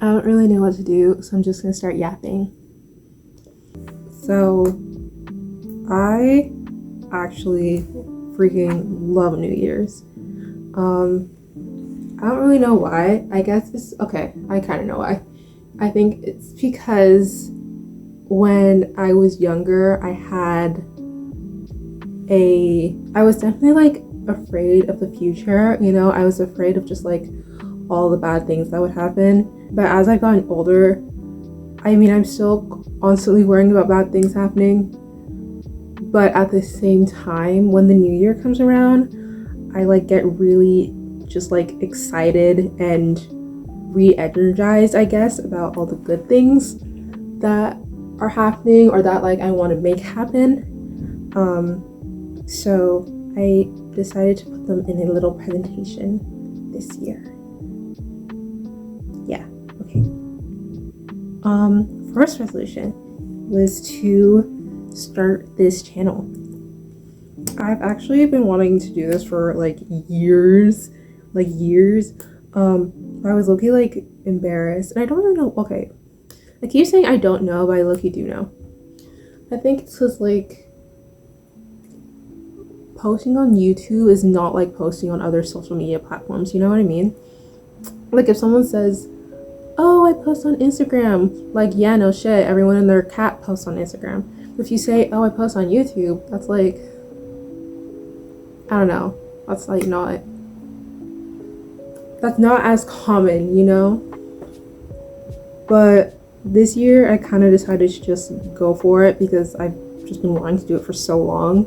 I don't really know what to do, so I'm just gonna start yapping. So, I actually freaking love New Year's. I don't really know why. I guess it's okay. I kind of know why. I think it's because when I was younger, I was definitely like afraid of the future. You know, I was afraid of just like all the bad things that would happen. But as I've gotten older, I mean, I'm still constantly worrying about bad things happening. But at the same time, when the new year comes around, I like get really just like excited and re-energized, I guess, about all the good things that are happening or that like I want to make happen. So I decided to put them in a little presentation this year. Yeah, okay. First resolution was to start this channel. I've actually been wanting to do this for like years. I was low-key like embarrassed, and I don't really know. Okay, I keep saying I don't know, but I low-key do know. I think it's because like posting on YouTube is not like posting on other social media platforms. You know what I mean? Like if someone says, "Oh, I post on Instagram," like yeah, no shit, everyone and their cat posts on Instagram. But if you say, "Oh, I post on YouTube," that's like, I don't know. That's like that's not as common, you know? But this year I kind of decided to just go for it because I've just been wanting to do it for so long.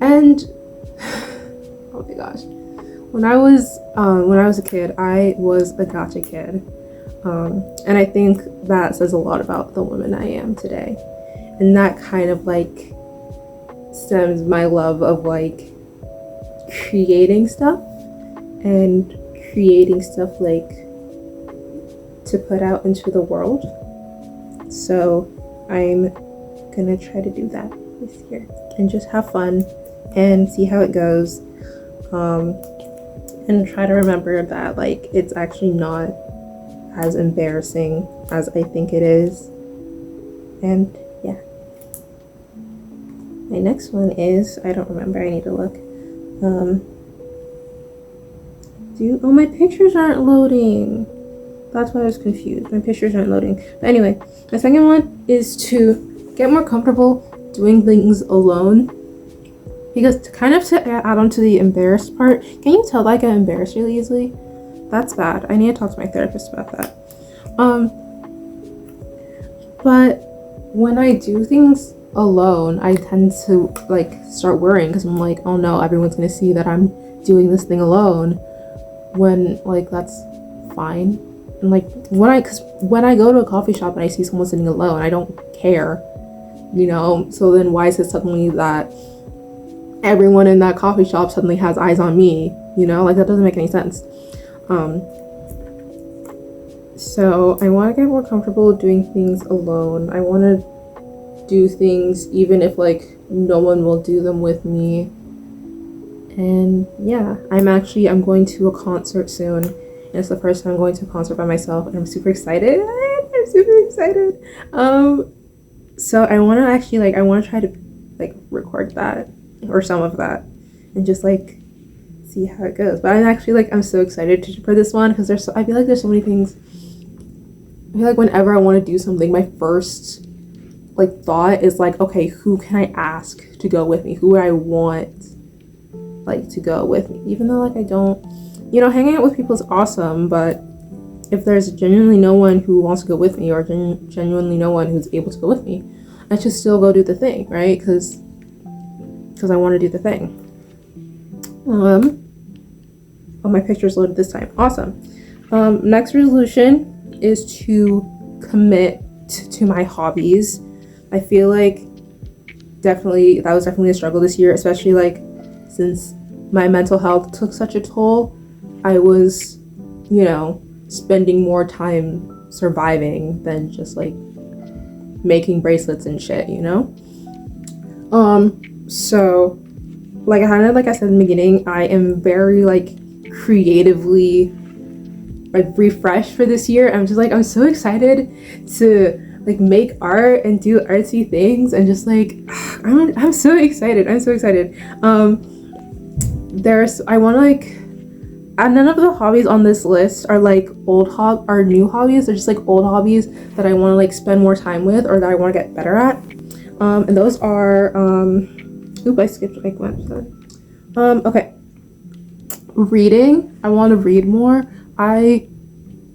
And oh my gosh. When I was a kid, I was a gotcha kid. And I think that says a lot about the woman I am today. And that kind of like stems my love of like creating stuff like to put out into the world. So I'm gonna try to do that this year and just have fun and see how it goes, and try to remember that like it's actually not as embarrassing as I think it is. And yeah, my next one is, I don't remember, I need to look. Oh, my pictures aren't loading. That's why I was confused. My pictures aren't loading. But anyway, my second one is to get more comfortable doing things alone. Because to add on to the embarrassed part, can you tell that I get embarrassed really easily? That's bad. I need to talk to my therapist about that. But when I do things alone, I tend to like start worrying because I'm like, oh no, everyone's gonna see that I'm doing this thing alone, when like that's fine. And like when I go to a coffee shop and I see someone sitting alone, I don't care, you know. So then why is it suddenly that everyone in that coffee shop suddenly has eyes on me, you know? Like that doesn't make any sense. So I want to get more comfortable doing things alone. I want to do things even if like no one will do them with me. And yeah, I'm going to a concert soon. And it's the first time I'm going to a concert by myself, and I'm super excited. So I want to actually like, I want to try to like record that or some of that and just like see how it goes. But I'm so excited for this one because I feel like there's so many things. I feel like whenever I want to do something, my first like thought is like, okay, who can I ask to go with me? Who would I want like to go with me? Even though like I don't, you know, hanging out with people is awesome, but if there's genuinely no one who wants to go with me or genuinely no one who's able to go with me, I should still go do the thing, right? Because I want to do the thing. Oh, my picture's loaded this time. Awesome. Next resolution is to commit to my hobbies. I feel like that was definitely a struggle this year, especially like since my mental health took such a toll. I was, you know, spending more time surviving than just like making bracelets and shit, you know? So like I said in the beginning, I am very like creatively like refreshed for this year. I'm just like, I'm so excited to like make art and do artsy things, and just like I'm so excited. I'm so excited. There's I want to like none of the hobbies on this list are like are new hobbies. They're just like old hobbies that I want to like spend more time with, or that I want to get better at. And those are I skipped like one. Okay. Reading. I want to read more. I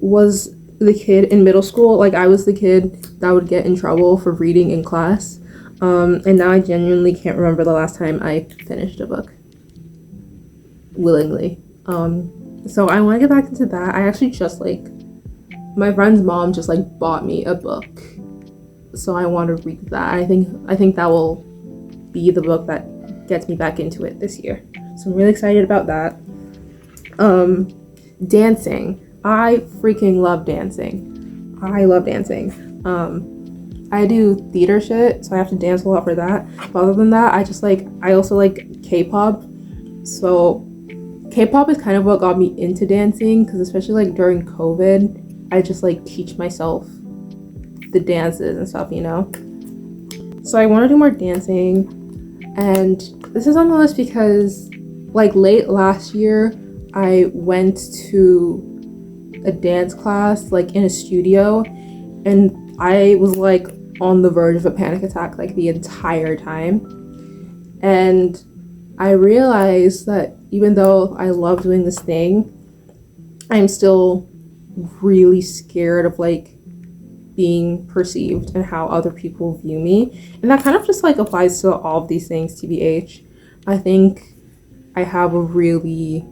was the kid in middle school, like I was the kid that would get in trouble for reading in class. And now I genuinely can't remember the last time I finished a book willingly. So I want to get back into that. I actually just like my friend's mom just like bought me a book, so I want to read that. I think that will be the book that gets me back into it this year. So I'm really excited about that. Dancing. I freaking love dancing. I love dancing. I do theater shit, so I have to dance a lot for that. But other than that, I also like K-pop. So K-pop is kind of what got me into dancing, because especially like during COVID, I just like teach myself the dances and stuff, you know? So I want to do more dancing, and this is on the list because like late last year, I went to a dance class like in a studio, and I was like on the verge of a panic attack like the entire time. And I realized that even though I love doing this thing, I'm still really scared of like being perceived and how other people view me. And that kind of just like applies to all of these things, TBH. I think I have a really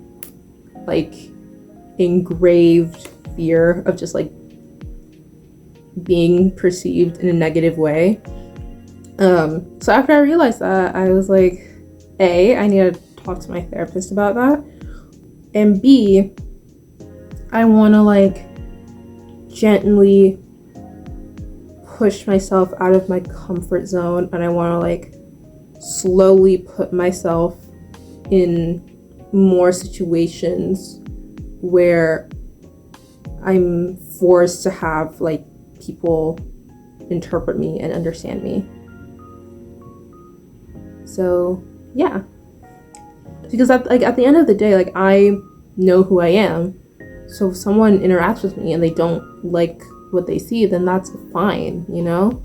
like engraved fear of just like being perceived in a negative way. So after I realized that, I was like, A, I need to talk to my therapist about that, and B, I want to like gently push myself out of my comfort zone, and I want to like slowly put myself in more situations where I'm forced to have like people interpret me and understand me. So yeah, because at the end of the day, like I know who I am. So if someone interacts with me and they don't like what they see, then that's fine, you know?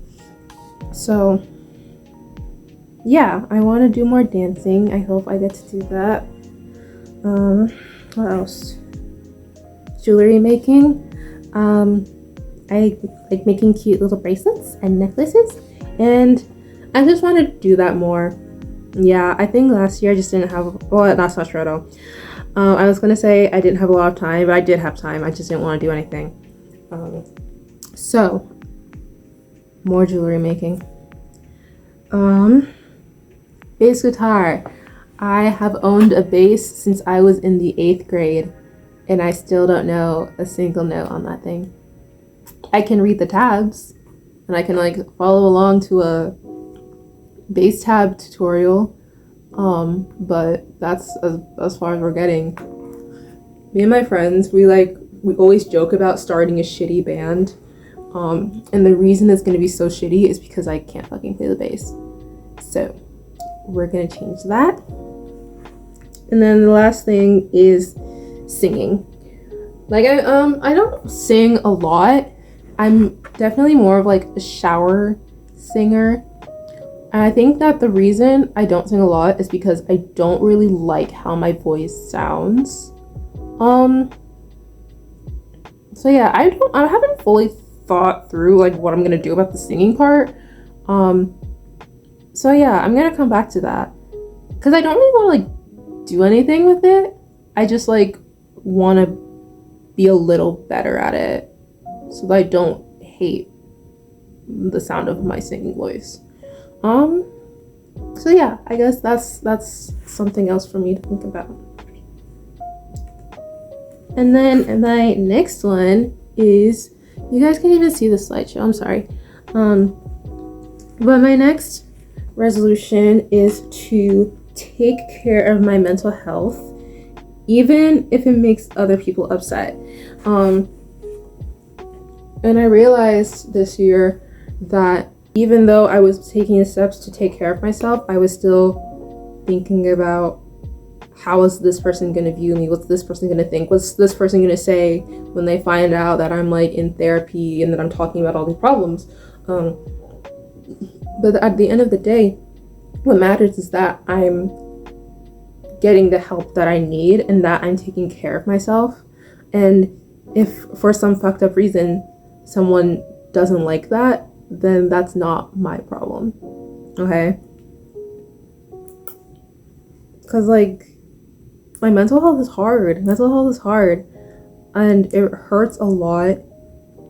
So yeah, I want to do more dancing. I hope I get to do that. What else? Jewelry making. I like making cute little bracelets and necklaces, and I just want to do that more. Yeah, I think last year I just didn't have, well, that's not true at all. I was gonna say I didn't have a lot of time, but I did have time. I just didn't want to do anything. So more jewelry making. Bass guitar. I have owned a bass since I was in the 8th grade, and I still don't know a single note on that thing. I can read the tabs, and I can like follow along to a bass tab tutorial, but that's as far as we're getting. Me and my friends, we always joke about starting a shitty band, and the reason it's gonna be so shitty is because I can't fucking play the bass. So we're gonna change that. And then the last thing is singing. Like I don't sing a lot. I'm definitely more of like a shower singer. And I think that the reason I don't sing a lot is because I don't really like how my voice sounds. So yeah, I haven't fully thought through like what I'm gonna do about the singing part. So yeah, I'm gonna come back to that, because I don't really want to like do anything with it. I just like want to be a little better at it so that I don't hate the sound of my singing voice. So yeah, I guess that's something else for me to think about. And then my next one is, you guys can't even see the slideshow, I'm sorry. But my next resolution is to take care of my mental health even if it makes other people upset. And I realized this year that even though I was taking the steps to take care of myself, I was still thinking about, how is this person gonna view me? What's this person gonna think? What's this person gonna say when they find out that I'm like in therapy and that I'm talking about all these problems? But at the end of the day, what matters is that I'm getting the help that I need and that I'm taking care of myself. And if for some fucked up reason someone doesn't like that, then that's not my problem. Okay? Because like, my mental health is hard. And it hurts a lot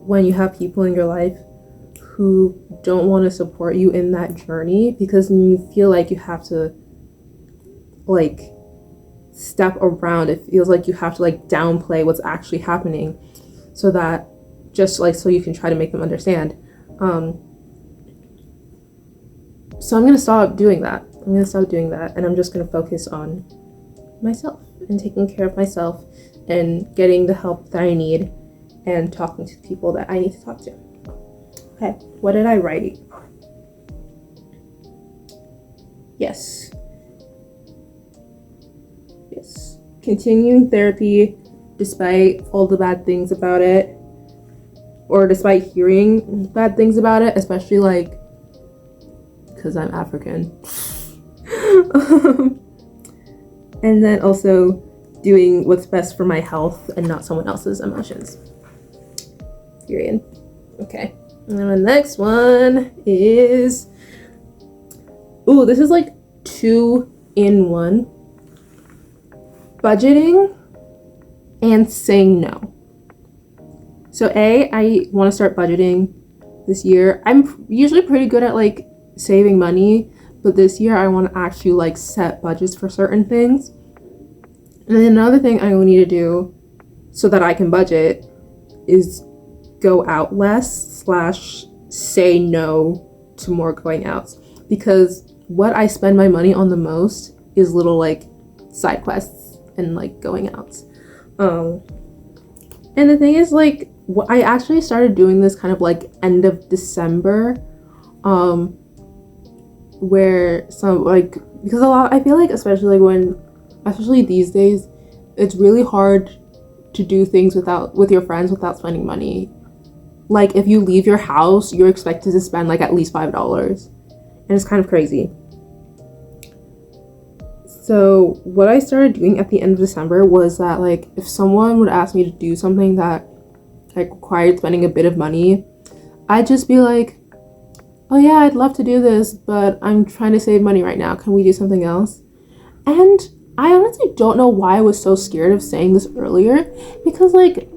when you have people in your life who don't want to support you in that journey, because you feel like you have to like step around. It feels like you have to like downplay what's actually happening so that just like so you can try to make them understand. So I'm gonna stop doing that. And I'm just gonna focus on myself and taking care of myself and getting the help that I need and talking to people that I need to talk to. Okay, what did I write? Yes. Continuing therapy despite all the bad things about it, or despite hearing bad things about it, especially like because I'm African. And then also doing what's best for my health and not someone else's emotions. Period. Okay. And then the next one is, this is like 2 in 1. Budgeting and saying no. So I want to start budgeting this year. I'm usually pretty good at like saving money, but this year I want to actually like set budgets for certain things. And then another thing I need to do so that I can budget is go out less / say no to more going out, because what I spend my money on the most is little like side quests and like going out. And the thing is, like, I actually started doing this kind of like end of December, where some like, because I feel like especially these days, it's really hard to do things with your friends without spending money. Like, if you leave your house, you're expected to spend like at least $5, and it's kind of crazy. So what I started doing at the end of December was that, like, if someone would ask me to do something that like required spending a bit of money, I'd just be like, oh yeah, I'd love to do this, but I'm trying to save money right now. Can we do something else? And I honestly don't know why I was so scared of saying this earlier, because like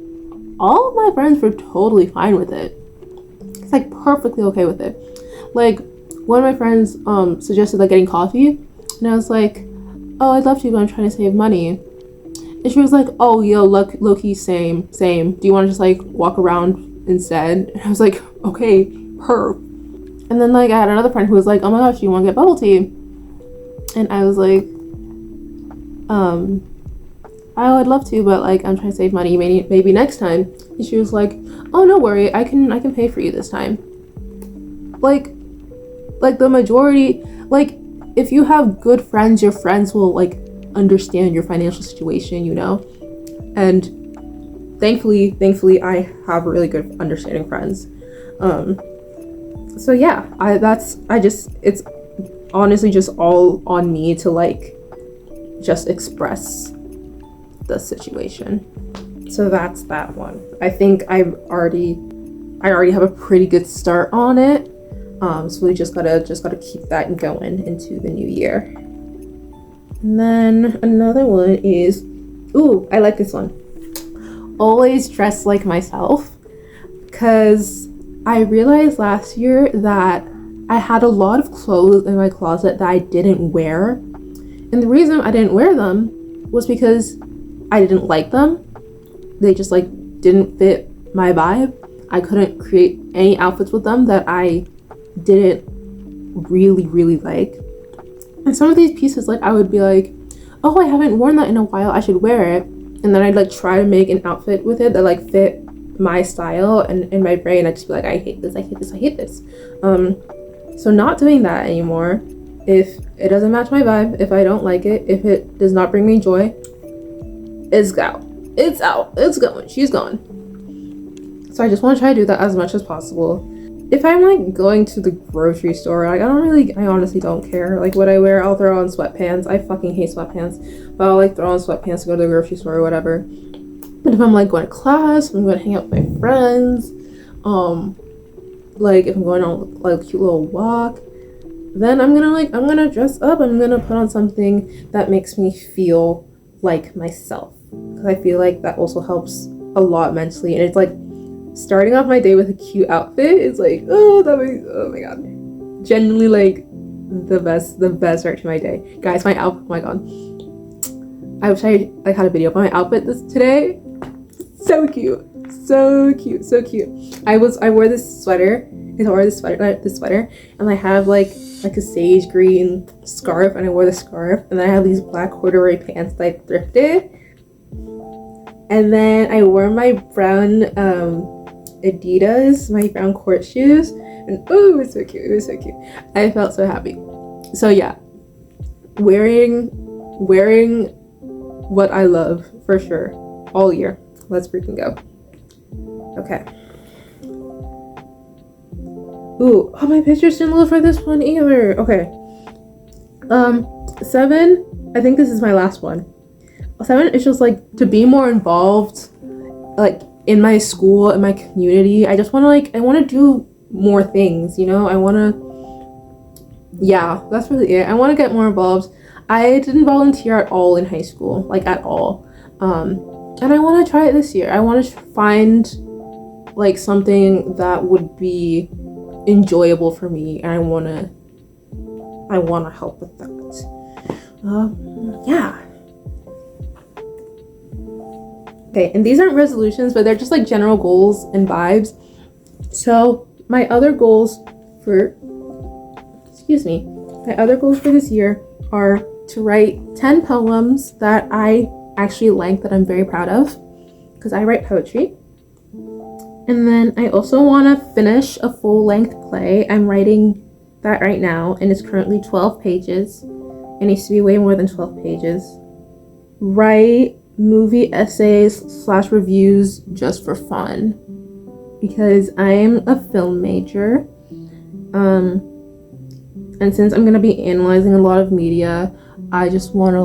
all of my friends were totally fine with it. It's like perfectly okay with it. Like, one of my friends suggested like getting coffee, and I was like, oh, I'd love to, but I'm trying to save money. And she was like, oh, yo, low-key, same. Do you want to just like walk around instead? And I was like, okay, her. And then like I had another friend who was like, oh my gosh, do you want to get bubble tea? And I was like, I'd love to, but like I'm trying to save money, maybe next time. And she was like, oh, no worry, I can pay for you this time. Like the majority, like, if you have good friends, your friends will like understand your financial situation, you know? And thankfully I have really good understanding friends. So yeah, it's honestly just all on me to like just express the situation. So that's that one. I think I already have a pretty good start on it. So we just gotta keep that going into the new year. And then another one is, I like this one. Always dress like myself. Because I realized last year that I had a lot of clothes in my closet that I didn't wear. And the reason I didn't wear them was because I didn't like them. They just like didn't fit my vibe. I couldn't create any outfits with them that I didn't really like. And some of these pieces, like, I would be like, oh, I haven't worn that in a while, I should wear it. And then I'd like try to make an outfit with it that like fit my style, and in my brain I'd just be like, I hate this, I hate this, I hate this. So not doing that anymore. If it doesn't match my vibe, if I don't like it, if it does not bring me joy, it's out. It's out. It's going. She's gone. So I just want to try to do that as much as possible. If I'm like going to the grocery store, like I honestly don't care. Like what I wear, I'll throw on sweatpants. I fucking hate sweatpants, but I'll like throw on sweatpants to go to the grocery store or whatever. But if I'm like going to class, I'm going to hang out with my friends, like if I'm going on like a cute little walk, then I'm gonna dress up. I'm gonna put on something that makes me feel like myself, because I feel like that also helps a lot mentally. And it's like starting off my day with a cute outfit is like, oh my god, genuinely like the best start to my day. Guys, my outfit, oh my god, I wish I like had a video of my outfit today. So cute, so cute, so cute. I wore this sweater. I wore this sweater, and I have like a sage green scarf, and I wore the scarf, and then I have these black corduroy pants that I thrifted, and then I wore my brown Adidas, my brown court shoes, and oh, it was so cute. It was so cute. I felt so happy. So yeah, wearing what I love for sure all year. Let's freaking go. Okay. Ooh, oh, my pictures didn't load for this one either. Okay. 7, I think this is my last one. 7 is just like to be more involved, like in my school, in my community. I just want to I want to do more things, you know? Yeah, that's really it. I want to get more involved. I didn't volunteer at all in high school, like at all. And I want to try it this year. I want to find like something that would be enjoyable for me, and I want to help with that. Yeah. Okay, and these aren't resolutions, but they're just like general goals and vibes. So my other goals for this year are to write 10 poems that I actually like, that I'm very proud of, because I write poetry. And then I also want to finish a full-length play. I'm writing that right now, and it's currently 12 pages. It needs to be way more than 12 pages. Write movie essays / reviews just for fun, because I'm a film major. And since I'm going to be analyzing a lot of media, I just want to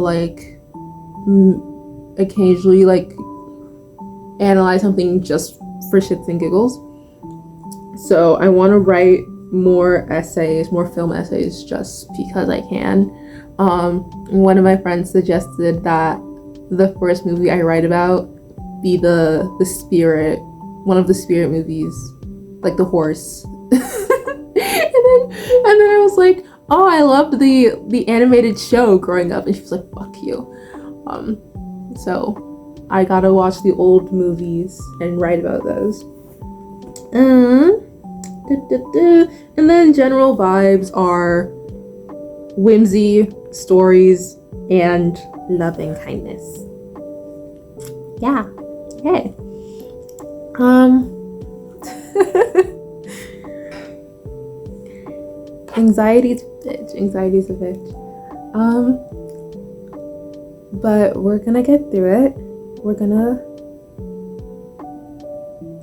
occasionally analyze something just for shits and giggles. So I want to write more film essays, just because I can. One of my friends suggested that the first movie I write about be one of the Spirit movies, like the horse. and then I was like, oh, I loved the animated show growing up, and she was like, fuck you. So I gotta watch the old movies and write about those. And then general vibes are whimsy, stories, and loving kindness. Yeah. Okay. Anxiety's a bitch. But we're gonna get through it. We're gonna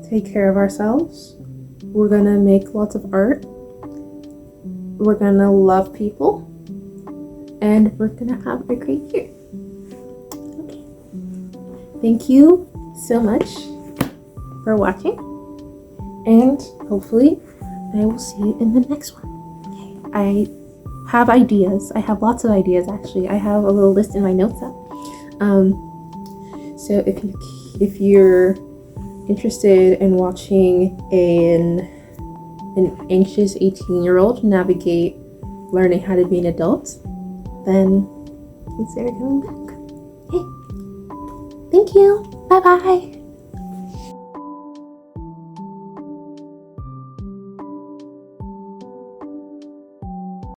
take care of ourselves. We're gonna make lots of art. We're gonna love people. And we're gonna have a great year. Okay. Thank you so much for watching. And hopefully I will see you in the next one. Okay. I have ideas. I have lots of ideas, actually. I have a little list in my notes app. So if you're interested in watching an anxious 18-year-old navigate learning how to be an adult, then consider coming back. Okay. Thank you. Bye-bye.